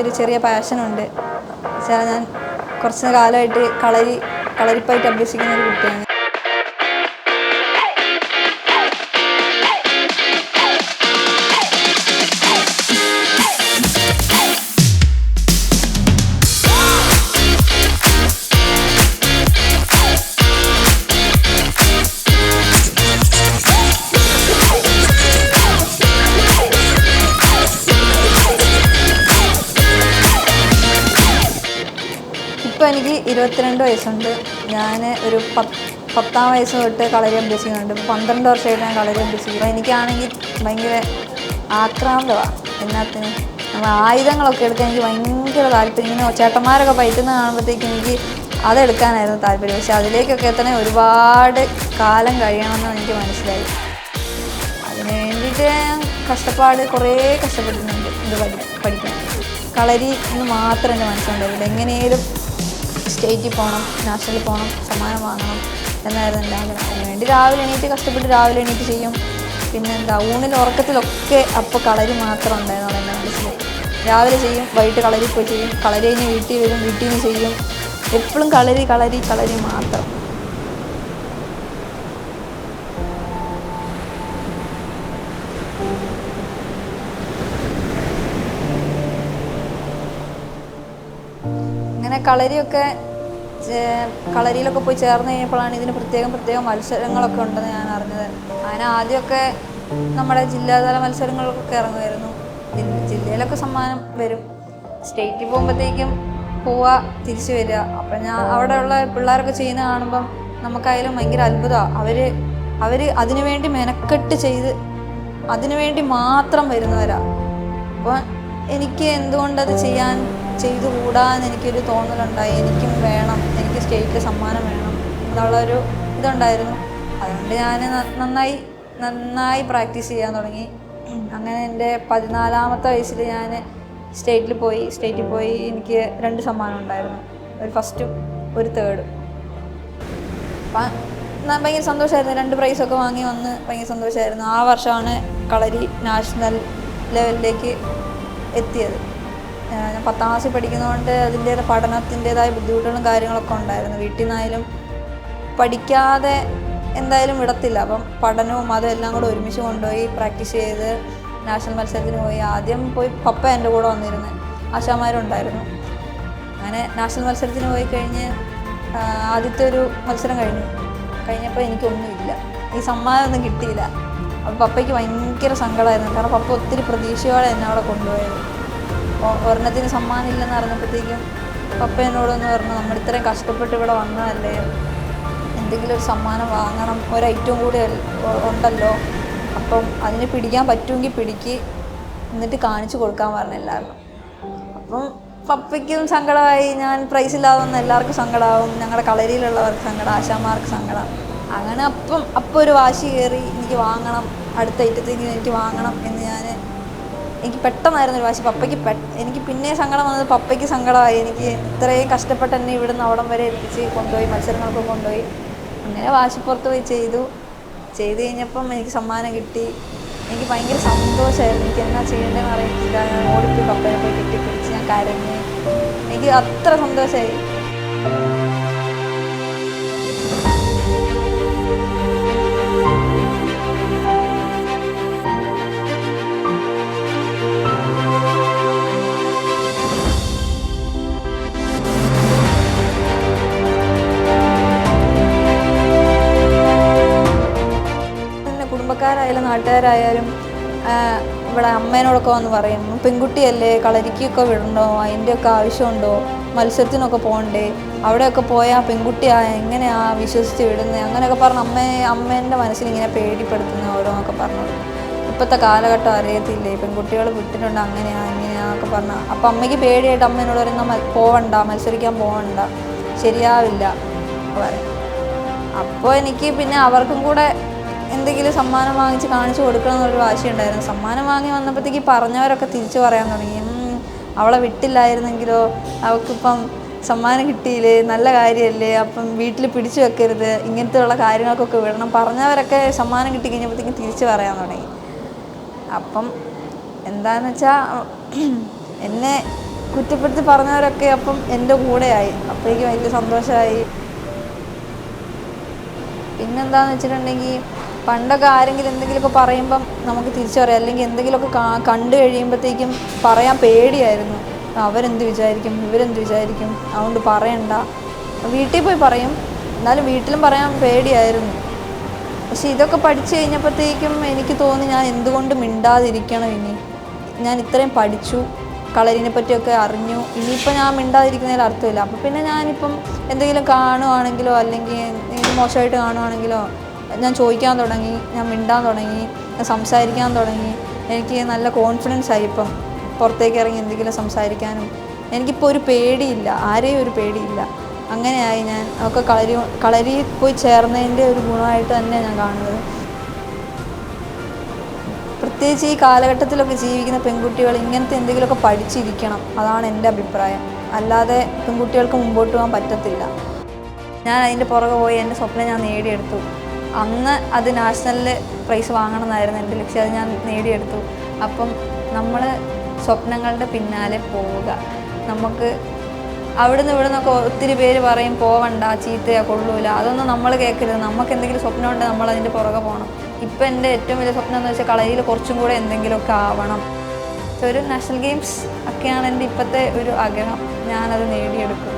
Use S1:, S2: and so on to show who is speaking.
S1: എനിക്കൊരു ചെറിയ പാഷനുണ്ട്. പക്ഷേ ഞാൻ കുറച്ച് കാലമായിട്ട് കളരിപ്പായിട്ട് അഭ്യസിക്കുന്ന ഒരു കുട്ടിയാണ്. ഇപ്പോൾ എനിക്ക് 22 വയസ്സുണ്ട്. ഞാൻ ഒരു 10ാം വയസ്സ് തൊട്ട് കളരി അഭ്യസിക്കുന്നുണ്ട്. 12 വർഷമായിട്ട് ഞാൻ കളരി അഭ്യസിക്കുന്നു. എനിക്കാണെങ്കിൽ ഭയങ്കര ആക്രാന്തമാണ് എല്ലാത്തിനും. നമ്മൾ ആയുധങ്ങളൊക്കെ എടുക്കാൻ എനിക്ക് ഭയങ്കര താല്പര്യം. ഇങ്ങനെ ചേട്ടന്മാരൊക്കെ പയറ്റുന്ന കാണുമ്പോഴത്തേക്കും എനിക്ക് അതെടുക്കാനായിരുന്നു താല്പര്യം. പക്ഷെ അതിലേക്കൊക്കെ എത്തണേ ഒരുപാട് കാലം കഴിയണമെന്ന് എനിക്ക് മനസ്സിലായി. അതിന് വേണ്ടിയിട്ട് കുറേ കഷ്ടപ്പെട്ടിട്ടുണ്ട് ഇത് പഠിക്കാൻ. കളരി എന്ന് മാത്രം എൻ്റെ മനസ്സിലുണ്ടാവില്ല. എങ്ങനെയും സ്റ്റേറ്റിൽ പോകണം, നാഷണലിൽ പോകണം, സമ്മാനം വാങ്ങണം എന്നായിരുന്നു എൻ്റെ ആഗ്രഹം. അതിനുവേണ്ടി രാവിലെ എണീറ്റ് ചെയ്യും. പിന്നെ ഉറക്കത്തിലൊക്കെ അപ്പോൾ കളരി മാത്രം ഉണ്ടായിരുന്നു എൻ്റെ മനസ്സിൽ. രാവിലെ ചെയ്യും, വൈകിട്ട് കളരി പോയി ചെയ്യും, കളരി കഴിഞ്ഞ് വീട്ടിൽ വരും, വീട്ടിൽ നിന്ന് ചെയ്യും. എപ്പോഴും കളരി മാത്രം. അങ്ങനെ കളരിയിലൊക്കെ പോയി ചേർന്ന് കഴിഞ്ഞപ്പോഴാണ് ഇതിന് പ്രത്യേകം മത്സരങ്ങളൊക്കെ ഉണ്ടെന്ന് ഞാൻ അറിഞ്ഞത്. അങ്ങനെ ആദ്യമൊക്കെ നമ്മുടെ ജില്ലാതല മത്സരങ്ങൾക്കൊക്കെ ഇറങ്ങുമായിരുന്നു. ജില്ലയിലൊക്കെ സമ്മാനം വരും. സ്റ്റേറ്റിൽ പോകുമ്പോഴത്തേക്കും തിരിച്ചു വരിക. അപ്പം ഞാൻ അവിടെയുള്ള പിള്ളേരൊക്കെ ചെയ്യുന്ന കാണുമ്പം നമുക്കായാലും ഭയങ്കര അത്ഭുതമാണ്. അവർ അതിനുവേണ്ടി മെനക്കെട്ട് അതിനുവേണ്ടി മാത്രം വരുന്നവരാണ്. അപ്പോൾ എനിക്ക് എന്തുകൊണ്ടത് ചെയ്തുകൂടാന്ന് എനിക്കൊരു തോന്നലുണ്ടായി. എനിക്കും വേണം, എനിക്ക് സ്റ്റേറ്റിൽ സമ്മാനം വേണം എന്നുള്ളൊരു ഇതുണ്ടായിരുന്നു. അതുകൊണ്ട് ഞാൻ നന്നായി പ്രാക്ടീസ് ചെയ്യാൻ തുടങ്ങി. അങ്ങനെ എൻ്റെ 14ാമത്തെ വയസ്സിൽ ഞാൻ സ്റ്റേറ്റിൽ പോയി എനിക്ക് 2 സമ്മാനം ഉണ്ടായിരുന്നു. ഒരു ഫസ്റ്റും ഒരു തേർഡും. അപ്പം ഭയങ്കര സന്തോഷമായിരുന്നു. 2 പ്രൈസൊക്കെ വാങ്ങി വന്ന് ഭയങ്കര സന്തോഷമായിരുന്നു. ആ വർഷമാണ് കളരി നാഷണൽ ലെവലിലേക്ക് എത്തിയത്. ഞാൻ 10ാം ക്ലാസ്സിൽ പഠിക്കുന്നതുകൊണ്ട് പഠനത്തിൻ്റേതായ ബുദ്ധിമുട്ടുകളും കാര്യങ്ങളൊക്കെ ഉണ്ടായിരുന്നു. വീട്ടിൽ നിന്നായാലും പഠിക്കാതെ എന്തായാലും വിടത്തില്ല. അപ്പം പഠനവും അതെല്ലാം കൂടെ ഒരുമിച്ച് കൊണ്ടുപോയി പ്രാക്ടീസ് ചെയ്ത് നാഷണൽ മത്സരത്തിന് പോയി. ആദ്യം പപ്പ എൻ്റെ കൂടെ വന്നിരുന്നു, ആശാമാരുണ്ടായിരുന്നു. അങ്ങനെ നാഷണൽ മത്സരത്തിന് പോയി കഴിഞ്ഞ് ആദ്യത്തെ ഒരു മത്സരം കഴിഞ്ഞപ്പോൾ എനിക്കൊന്നുമില്ല, ഈ സമ്മാനമൊന്നും കിട്ടിയില്ല. അപ്പോൾ പപ്പയ്ക്ക് ഭയങ്കര സങ്കടമായിരുന്നു. കാരണം പപ്പ ഒത്തിരി പ്രതീക്ഷയോടെ എന്നെ അവിടെ കൊണ്ടുപോയത്. അപ്പോൾ ഒരെണ്ണത്തിന് സമ്മാനം ഇല്ലെന്ന് അറിഞ്ഞപ്പോഴത്തേക്കും പപ്പ എന്നോടൊന്ന് പറഞ്ഞു, നമ്മൾ ഇത്രയും കഷ്ടപ്പെട്ട് ഇവിടെ വന്നതല്ലേ, എന്തെങ്കിലും ഒരു സമ്മാനം വാങ്ങണം, ഒരൈറ്റവും കൂടി ഉണ്ടല്ലോ, അപ്പം അതിന് പിടിക്കാൻ പറ്റുമെങ്കിൽ പിടിക്ക്, എന്നിട്ട് കാണിച്ചു കൊടുക്കാൻ പറഞ്ഞു എല്ലാവർക്കും. അപ്പം പപ്പയ്ക്കും സങ്കടമായി. ഞാൻ പ്രൈസ് ഇല്ലാതെ വന്ന എല്ലാവർക്കും സങ്കടമാവും, ഞങ്ങളുടെ കളരിയിലുള്ളവർക്ക് സങ്കടം, ആശാന്മാർക്ക് സങ്കടം. അങ്ങനെ അപ്പം ഒരു വാശി കയറി, എനിക്ക് വാങ്ങണം, അടുത്ത ഐറ്റത്തേക്ക് എനിക്ക് വാങ്ങണം എന്ന് എനിക്ക് പെട്ടെന്നായിരുന്നു ഒരു വാശി. എനിക്ക് പിന്നെ സങ്കടം വന്നത് പപ്പയ്ക്ക് സങ്കടമായി. എനിക്ക് ഇത്രയും കഷ്ടപ്പെട്ട് എന്നെ ഇവിടുന്ന് അവിടം വരെ കൊണ്ടുപോയി, മത്സരങ്ങൾക്ക് കൊണ്ടുപോയി. അങ്ങനെ വാശിപ്പുറത്ത് പോയി ചെയ്തു കഴിഞ്ഞപ്പം എനിക്ക് സമ്മാനം കിട്ടി. എനിക്ക് ഭയങ്കര സന്തോഷമായിരുന്നു. എനിക്ക് എന്നാ ചെയ്യേണ്ടതെന്ന് അറിയത്തില്ല. ഞാൻ ഓടിപ്പോയി പപ്പയെ പോയി കെട്ടിപ്പിടിച്ച് ഞാൻ കരഞ്ഞ്. എനിക്ക് അത്ര സന്തോഷമായി. കുടുംബക്കാരായാലും നാട്ടുകാരായാലും ഇവിടെ അമ്മേനോടൊക്കെ വന്ന് പറയും, പെൺകുട്ടിയല്ലേ, കളരിക്കൊക്കെ വിടണോ, അതിൻ്റെയൊക്കെ ആവശ്യമുണ്ടോ, മത്സരത്തിനൊക്കെ പോകണ്ടേ, അവിടെയൊക്കെ പോയാൽ പെൺകുട്ടിയാണ്, എങ്ങനെയാണ് വിശ്വസിച്ച് വിടുന്നത്, അങ്ങനെയൊക്കെ പറഞ്ഞ് അമ്മേൻ്റെ മനസ്സിലിങ്ങനെ പേടിപ്പെടുത്തുന്ന ഓരോന്നൊക്കെ പറഞ്ഞു. ഇപ്പോഴത്തെ കാലഘട്ടം അറിയത്തില്ലേ, പെൺകുട്ടികൾ വിട്ടിട്ടുണ്ട് അങ്ങനെയാന്നൊക്കെ പറഞ്ഞാൽ. അപ്പം അമ്മയ്ക്ക് പേടിയായിട്ട് അമ്മേനോട് പറയുന്ന പോവണ്ട, മത്സരിക്കാൻ പോകണ്ട, ശരിയാവില്ല പറയും. അപ്പോൾ എനിക്ക് പിന്നെ അവർക്കും കൂടെ എന്തെങ്കിലും സമ്മാനം വാങ്ങിച്ച് കാണിച്ചു കൊടുക്കണം എന്നൊരു വാശിയുണ്ടായിരുന്നു. സമ്മാനം വാങ്ങി വന്നപ്പോഴത്തേക്ക് പറഞ്ഞവരൊക്കെ തിരിച്ചു പറയാൻ തുടങ്ങി, അവളെ വിട്ടില്ലായിരുന്നെങ്കിലോ, അവൾക്കിപ്പം സമ്മാനം കിട്ടിയില്ലേ, നല്ല കാര്യമല്ലേ, അപ്പം വീട്ടിൽ പിടിച്ചു വെക്കരുത്, ഇങ്ങനത്തെ ഉള്ള കാര്യങ്ങൾക്കൊക്കെ വിടണം. പറഞ്ഞവരൊക്കെ സമ്മാനം കിട്ടി കഴിഞ്ഞപ്പോഴത്തേക്കും തിരിച്ചു പറയാൻ തുടങ്ങി. അപ്പം എന്താണെന്ന് വെച്ചാൽ എന്നെ കുറ്റപ്പെടുത്തി പറഞ്ഞവരൊക്കെ അപ്പം എൻ്റെ കൂടെയായി. അപ്പോൾ എനിക്ക് വലിയ സന്തോഷമായി. പിന്നെന്താണെന്ന് വെച്ചിട്ടുണ്ടെങ്കിൽ പണ്ടൊക്കെ ആരെങ്കിലും എന്തെങ്കിലുമൊക്കെ പറയുമ്പം നമുക്ക് തിരിച്ചു പറയാം, അല്ലെങ്കിൽ എന്തെങ്കിലുമൊക്കെ കണ്ടു കഴിയുമ്പോഴത്തേക്കും പറയാൻ പേടിയായിരുന്നു. അവരെന്ത് വിചാരിക്കും, ഇവരെന്ത് വിചാരിക്കും, അതുകൊണ്ട് പറയണ്ട. വീട്ടിൽ പോയി പറയും, എന്നാലും വീട്ടിലും പറയാൻ പേടിയായിരുന്നു. പക്ഷെ ഇതൊക്കെ പഠിച്ചു കഴിഞ്ഞപ്പോഴത്തേക്കും എനിക്ക് തോന്നി ഞാൻ എന്തുകൊണ്ട് മിണ്ടാതിരിക്കണം. ഞാൻ ഇത്രയും പഠിച്ചു, കളരിനെ പറ്റിയൊക്കെ അറിഞ്ഞു, ഇനിയിപ്പോൾ ഞാൻ മിണ്ടാതിരിക്കുന്നതിൽ അർത്ഥമില്ല. അപ്പോൾ പിന്നെ ഞാനിപ്പം എന്തെങ്കിലും കാണുവാണെങ്കിലോ അല്ലെങ്കിൽ എന്തെങ്കിലും മോശമായിട്ട് കാണുവാണെങ്കിലോ ഞാൻ ചോദിക്കാൻ തുടങ്ങി, ഞാൻ മിണ്ടാൻ തുടങ്ങി, ഞാൻ സംസാരിക്കാൻ തുടങ്ങി. എനിക്ക് നല്ല കോൺഫിഡൻസ് ആയി. ഇപ്പം പുറത്തേക്ക് ഇറങ്ങി എന്തെങ്കിലും സംസാരിക്കാനും എനിക്കിപ്പോൾ ഒരു പേടിയില്ല, ആരെയും ഒരു പേടിയില്ല. അങ്ങനെയായി ഞാൻ. ഒക്കെ കളരി പോയി ചേർന്നതിൻ്റെ ഒരു ഗുണമായിട്ട് തന്നെ ഞാൻ കാണുന്നത്. പ്രത്യേകിച്ച് ഈ കാലഘട്ടത്തിലൊക്കെ ജീവിക്കുന്ന പെൺകുട്ടികൾ ഇങ്ങനത്തെ എന്തെങ്കിലുമൊക്കെ പഠിച്ചിരിക്കണം. അതാണ് എൻ്റെ അഭിപ്രായം. അല്ലാതെ പെൺകുട്ടികൾക്ക് മുമ്പോട്ട് പോകാൻ പറ്റത്തില്ല. ഞാൻ അതിൻ്റെ പുറകെ പോയി എൻ്റെ സ്വപ്നം ഞാൻ നേടിയെടുത്തു. അന്ന് അത് നാഷണലിൽ പ്രൈസ് വാങ്ങണം എന്നായിരുന്നു എൻ്റെ ലക്ഷ്യം. അത് ഞാൻ നേടിയെടുത്തു. അപ്പം നമ്മൾ സ്വപ്നങ്ങളുടെ പിന്നാലെ പോവുക. നമുക്ക് അവിടുന്ന് ഇവിടുന്നൊക്കെ ഒത്തിരി പേര് പറയും പോവണ്ട, ചീത്തയാ, കൊള്ളൂല. അതൊന്നും നമ്മൾ കേൾക്കരുത്. നമുക്ക് എന്തെങ്കിലും സ്വപ്നം ഉണ്ടെങ്കിൽ നമ്മളതിൻ്റെ പുറകെ പോകണം. ഇപ്പം എൻ്റെ ഏറ്റവും വലിയ സ്വപ്നം എന്ന് വെച്ചാൽ കളരിയിൽ കുറച്ചും കൂടെ എന്തെങ്കിലുമൊക്കെ ആവണം. ഒരു നാഷണൽ ഗെയിംസ് ഒക്കെയാണ് എൻ്റെ ഇപ്പോഴത്തെ ഒരു ആഗ്രഹം. ഞാനത് നേടിയെടുക്കും.